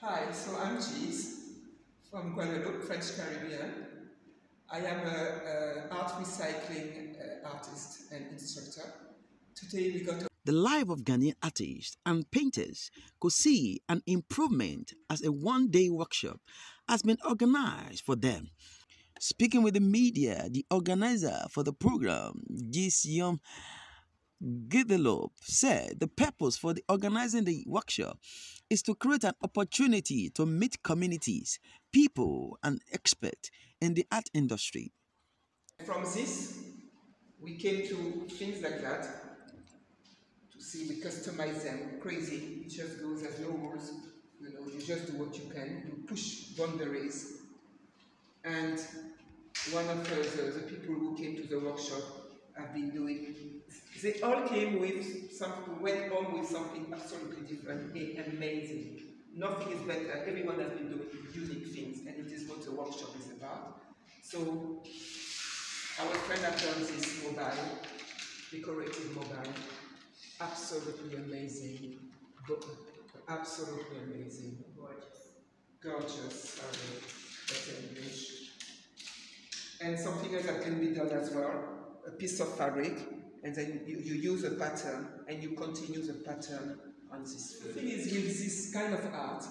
Hi, so I'm Cheese from Guadeloupe, French Caribbean. I am an art recycling artist and instructor. Today we got a The life of Ghanaian artists and painters could see an improvement as a one-day workshop has been organized for them. Speaking with the media, the organizer for the program, Gisyom Guadeloupe, said the purpose for the organizing the workshop is to create an opportunity to meet communities, people, and experts in the art industry. from this, we came to things like that to see we customize them crazy. It just goes as no rules. You just do what you can. You push boundaries. And one of the people who came to the workshop have been doing, they all came with something, went home with something absolutely different and amazing. Nothing is better. Everyone has been doing unique things, and it is what the workshop is about. So our friend has done this mobile, decorative mobile, absolutely amazing, absolutely amazing. Gorgeous. Gorgeous, sorry, that's English. And something else that can be done as well, a piece of fabric, and then you use a pattern and you continue the pattern on this. The thing is with this kind of art,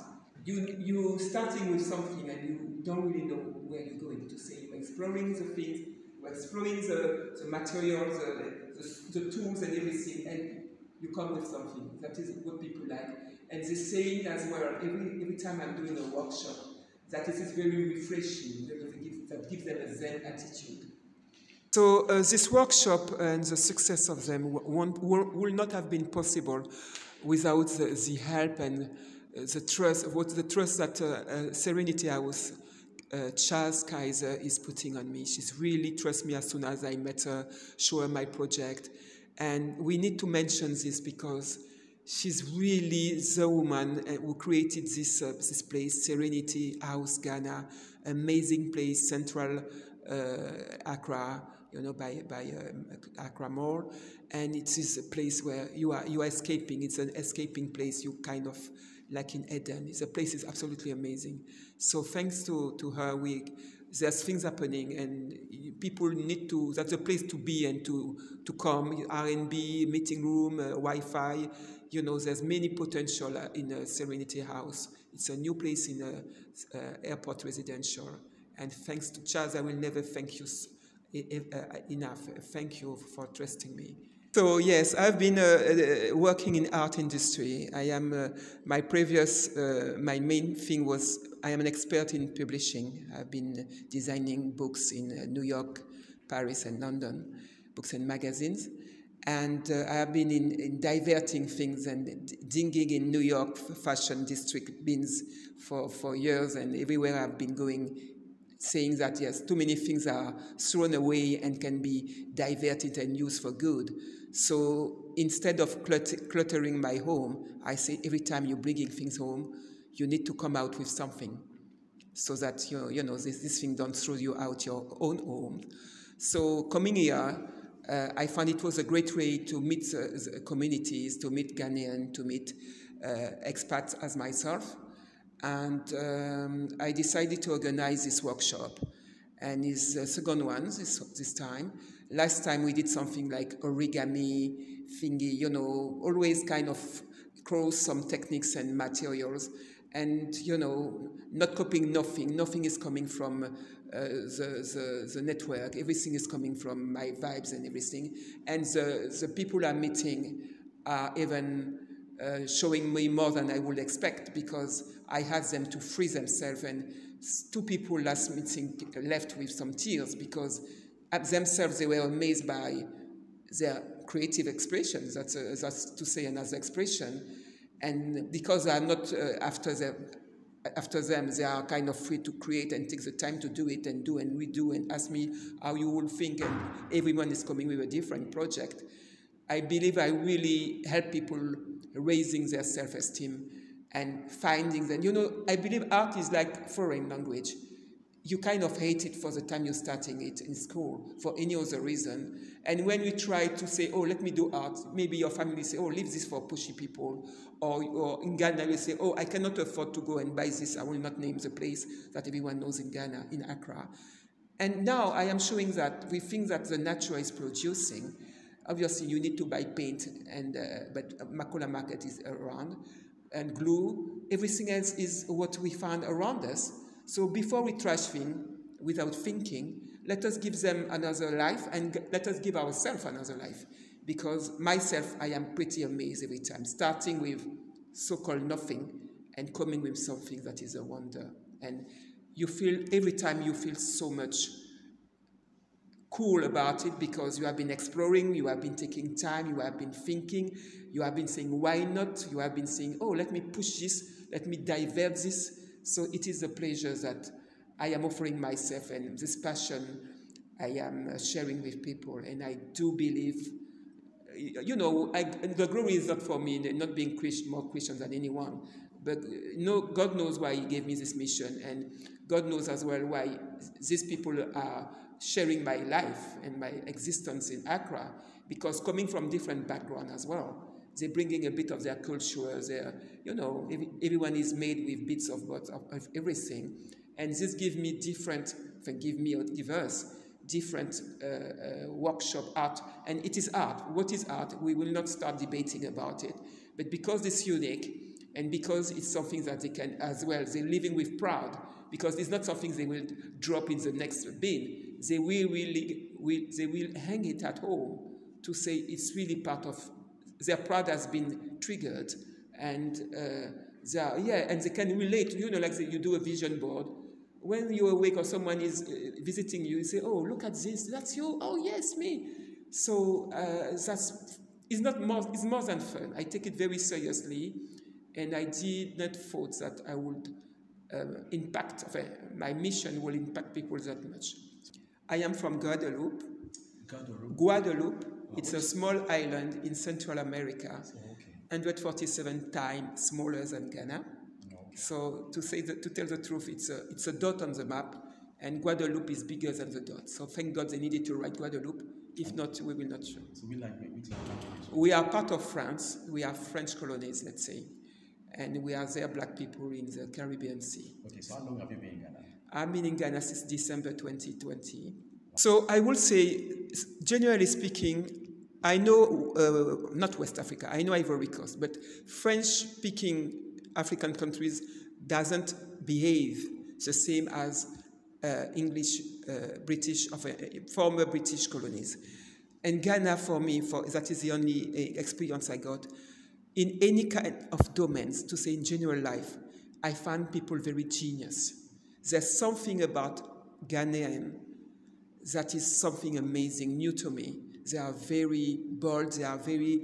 you starting with something and you don't really know where you're going to say. You're exploring the things, you're exploring the materials, the tools and everything, and you come with something. That is what people like. And the saying as well, every time I'm doing a workshop, that it is very refreshing, that gives them a Zen attitude. So this workshop and the success of them will not have been possible without the help and the trust that Serenity House Chaz Kaiser is putting on me. She's really trust me as soon as I met her, show her my project. And we need to mention this because she's really the woman who created this place, Serenity House Ghana, amazing place, central Accra, by Accra Mall, and it is a place where you are escaping. It's an escaping place. You kind of like in Eden. It's a place is absolutely amazing. So thanks to her, there's things happening, and people need to. That's a place to be and to come. R&B, meeting room, Wi-Fi. There's many potential in a Serenity House. It's a new place in airport residential. And thanks to Chaz, I will never thank you enough. Thank you for trusting me. So yes, I've been working in art industry. I am my main thing was I am an expert in publishing. I've been designing books in New York, Paris, and London, books and magazines. And I have been in diverting things and dinging in New York fashion district bins for years, and everywhere I've been going, saying that yes, too many things are thrown away and can be diverted and used for good. So instead of cluttering my home, I say every time you're bringing things home, you need to come out with something, so that this thing don't throw you out your own home. So coming here, I found it was a great way to meet the communities, to meet Ghanaians, to meet expats as myself. And I decided to organize this workshop. And it's the second one this time. Last time we did something like origami thingy, always kind of cross some techniques and materials. And, not copying nothing. Nothing is coming from the network. Everything is coming from my vibes and everything. And the people I'm meeting are even showing me more than I would expect, because I had them to free themselves, and two people last meeting left with some tears because at themselves they were amazed by their creative expressions. That's to say another expression, and because I'm not after them, they are kind of free to create and take the time to do it and do and redo and ask me how you will think, and everyone is coming with a different project. I believe I really help people raising their self-esteem and finding them. I believe art is like foreign language. you kind of hate it for the time you're starting it in school for any other reason. And when we try to say, oh, let me do art, maybe your family say, oh, leave this for pushy people. Or in Ghana, you say, oh, I cannot afford to go and buy this. I will not name the place that everyone knows in Ghana, in Accra. And now I am showing that we think that the nature is producing. Obviously, you need to buy paint, but Makola Market is around, and glue. Everything else is what we find around us. So before we trash things without thinking, let us give them another life, and let us give ourselves another life. Because myself, I am pretty amazed every time, starting with so-called nothing and coming with something that is a wonder. And you feel, every time you feel so much cool about it because you have been exploring, you have been taking time, you have been thinking, you have been saying, why not? You have been saying, oh, let me push this, let me divert this. So it is a pleasure that I am offering myself, and this passion I am sharing with people. And I do believe, you know, the glory is not for me, not being more Christian than anyone, but God knows why he gave me this mission, and God knows as well why these people are sharing my life and my existence in Accra, because coming from different backgrounds as well, they're bringing a bit of their culture. You know, everyone is made with bits of everything, and this gives me different, give us different workshop art, and it is art. What is art? We will not start debating about it, but because it's unique, and because it's something that they can as well, they're living with pride, because it's not something they will drop in the next bin. They will hang it at home to say it's really part of their pride has been triggered, and and they can relate. You know, like you do a vision board. When you're awake or someone is visiting you, you say, "Oh, look at this. That's you. Oh, yes, me." So it's more than fun. I take it very seriously, and I did not thought that I would my mission will impact people that much. I am from Guadeloupe. Guadeloupe. It's a small island in Central America, 147 times smaller than Ghana. So to tell the truth, it's a dot on the map, and Guadeloupe is bigger than the dot. So thank God they needed to write Guadeloupe. If not, we will not show. So we are part of France. We are French colonies, let's say, and we are there, black people in the Caribbean Sea. Okay, so how long have you been in Ghana? I've been in Ghana since December 2020. So I will say, generally speaking, I know, not West Africa, I know Ivory Coast, but French-speaking African countries doesn't behave the same as English, British, former British colonies. And Ghana, for me, that is the only experience I got. In any kind of domains, to say in general life, I find people very genius. There's something about Ghanaian that is something amazing, new to me. They are very bold, they are very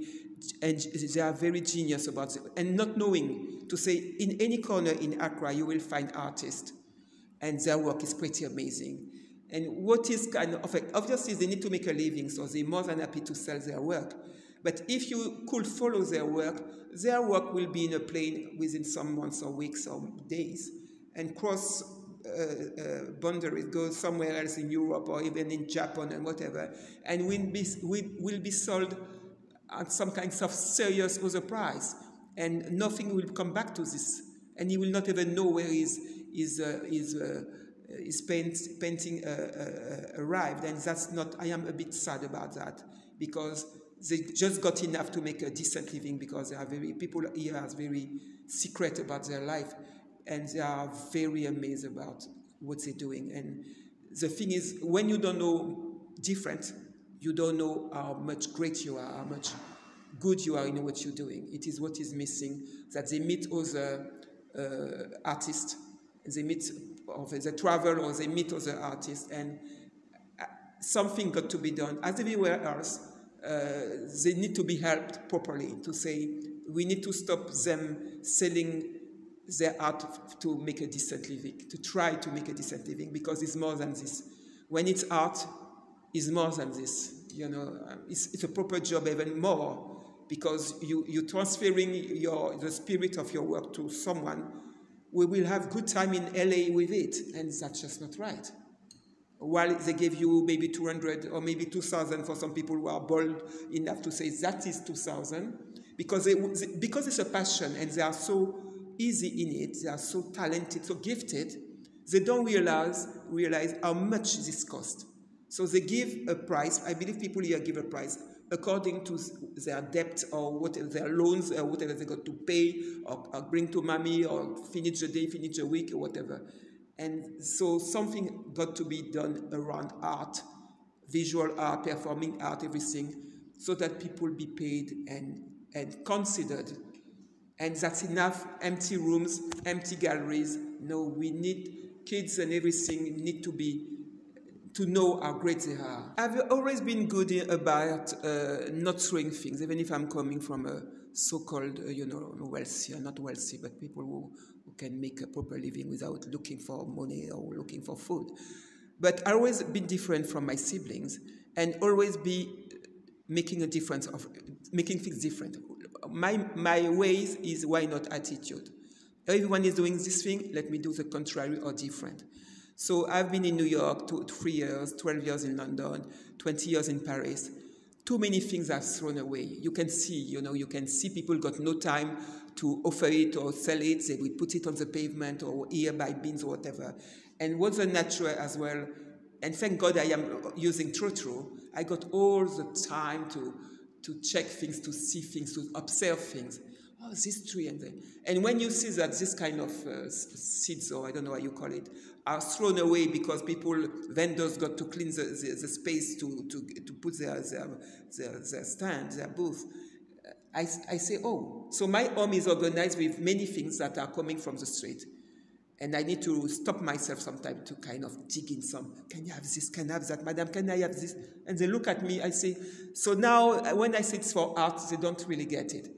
genius about it. And not knowing, to say, in any corner in Accra, you will find artists, and their work is pretty amazing. And what is kind of, obviously they need to make a living, so they're more than happy to sell their work. But if you could follow their work will be in a plane within some months or weeks or days, and cross boundaries, go somewhere else in Europe or even in Japan and whatever, and will be sold at some kinds of serious other price, and nothing will come back to this, and you will not even know where his painting arrived, and that's not. I am a bit sad about that, because they just got enough to make a decent living, because they are people here are very secret about their life, and they are very amazed about what they're doing. And the thing is, when you don't know different, you don't know how much great you are, how much good you are in what you're doing. It is what is missing, that they meet other artists, they meet, or they travel, or they meet other artists, and something got to be done. As everywhere else, they need to be helped properly, to say, we need to stop them selling their art to make a decent living, to try to make a decent living, because it's more than this. When it's art, it's more than this. You know, it's a proper job even more, because you're transferring the spirit of your work to someone we will have good time in LA with it, and that's just not right. While they give you maybe 200 or maybe 2,000 for some people who are bold enough to say that is 2,000, because it's a passion and they are so easy in it, they are so talented, so gifted, they don't realize how much this costs. So they give a price. I believe people here give a price according to their debt or whatever, their loans or whatever they got to pay or bring to mommy or finish the day, finish the week or whatever. And so something got to be done around art, visual art, performing art, everything, so that people be paid and considered. And that's enough. Empty rooms, empty galleries. No, we need kids and everything need to know how great they are. I've always been good about not throwing things, even if I'm coming from a so-called, wealthy, or not wealthy, but people who can make a proper living without looking for money or looking for food. But I've always been different from my siblings and always be making a difference, of making things different. My ways is why not attitude. Everyone is doing this thing, let me do the contrary or different. So I've been in New York 3 years, 12 years in London, 20 years in Paris. Too many things I've thrown away. You can see people got no time to offer it or sell it. They will put it on the pavement or here by bins or whatever. And what's the natural as well, and thank God I am using Trotro, I got all the time to check things, to see things, to observe things. Oh, this tree and then. And when you see that this kind of seeds, or I don't know how you call it, are thrown away because vendors got to clean the space to put their stand, their booth, I say, oh, so my home is organized with many things that are coming from the street. And I need to stop myself sometimes to kind of dig in some, can you have this, can I have that, madam, can I have this? And they look at me, I say, so now when I say it's for art, they don't really get it.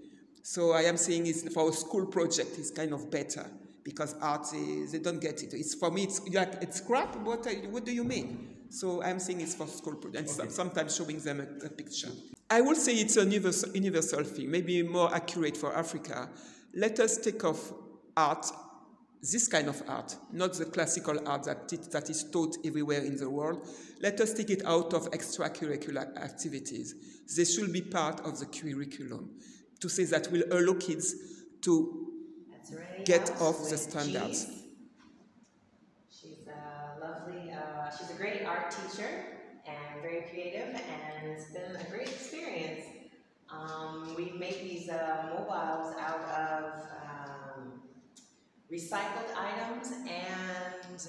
So I am saying it's for a school project, it's kind of better, because art, they don't get it. It's for me, it's crap, what do you mean? So I'm saying it's for school projects, and sometimes showing them a picture. I will say it's a universal thing, maybe more accurate for Africa. Let us take off art, this kind of art, not the classical art that is taught everywhere in the world. Let us take it out of extracurricular activities. They should be part of the curriculum, to say that will allow kids to get off the standards. She's a lovely, she's a great art teacher and very creative, and it's been a great experience. We've made these mobiles out of recycled items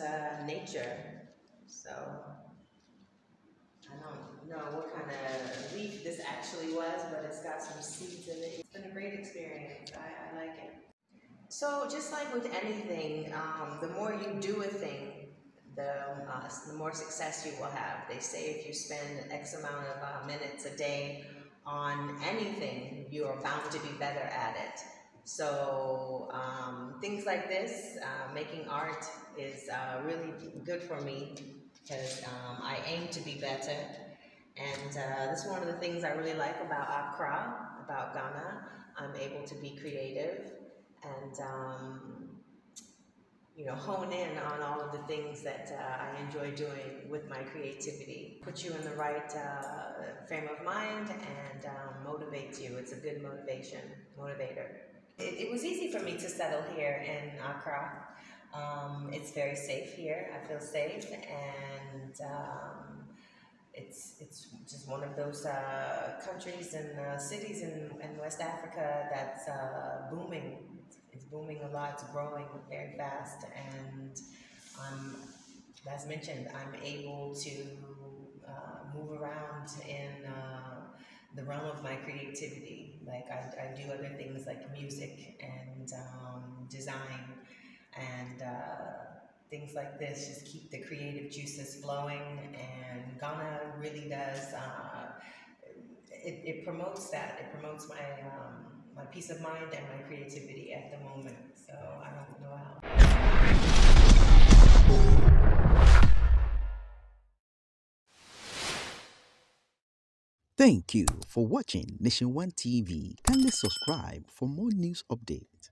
and nature. So I don't know what kind of leaf this actually was, but it's got some seeds in it. It's been a great experience. I like it. So just like with anything, the more you do a thing, the more success you will have. They say if you spend X amount of minutes a day on anything, you are bound to be better at it. So things like this, making art is really good for me, because I aim to be better. And this is one of the things I really like about Accra, about Ghana. I'm able to be creative and hone in on all of the things that I enjoy doing with my creativity. Put you in the right frame of mind and motivates you. It's a good motivator. It was easy for me to settle here in Accra. It's very safe here. I feel safe, and it's just one of those countries and cities in West Africa that's booming. It's booming a lot. It's growing very fast, and as mentioned, I'm able to move around in the realm of my creativity. Like I do other things like music and design and things like this. Just keep the creative juices flowing, and Ghana really does. It promotes that. It promotes my my peace of mind and my creativity at the moment. So I don't know how. Thank you for watching Nation One TV. Kindly subscribe for more news updates.